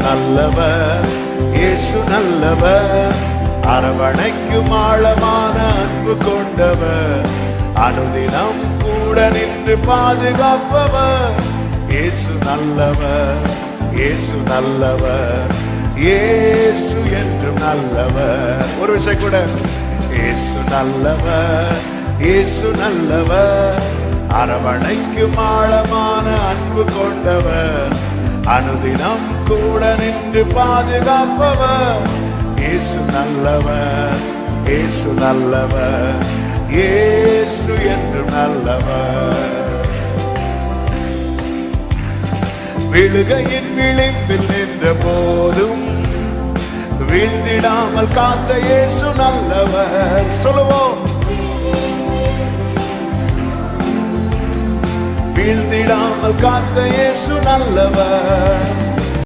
நல்லவர், இயேசு நல்லவர். அரவணைக்கும் ஆழமான அன்பு கொண்டவர், அனுதினம் கூட நின்று பாதுகாப்பவர். இயேசு நல்லவர், இயேசு நல்லவர், இயேசு என்றும் நல்லவர். ஒரு விஷயம் கூட, இயேசு நல்லவர், இயேசு நல்லவர். அரவணைக்கும் ஆழமான அன்பு கொண்டவர், அனுதினம் கூட நின்று பாதுகாப்பவர். இயேசு நல்லவர், இயேசு நல்லவர், இயேசு என்றும் நல்லவர். விழுகையின் விளிம்பில் நின்ற போதும் வீழ்ந்திடாமல் காத்த இயேசு நல்லவர். சொல்லுவோம், வீழ்ந்திடாமல் காத்த இயேசு நல்லவர்.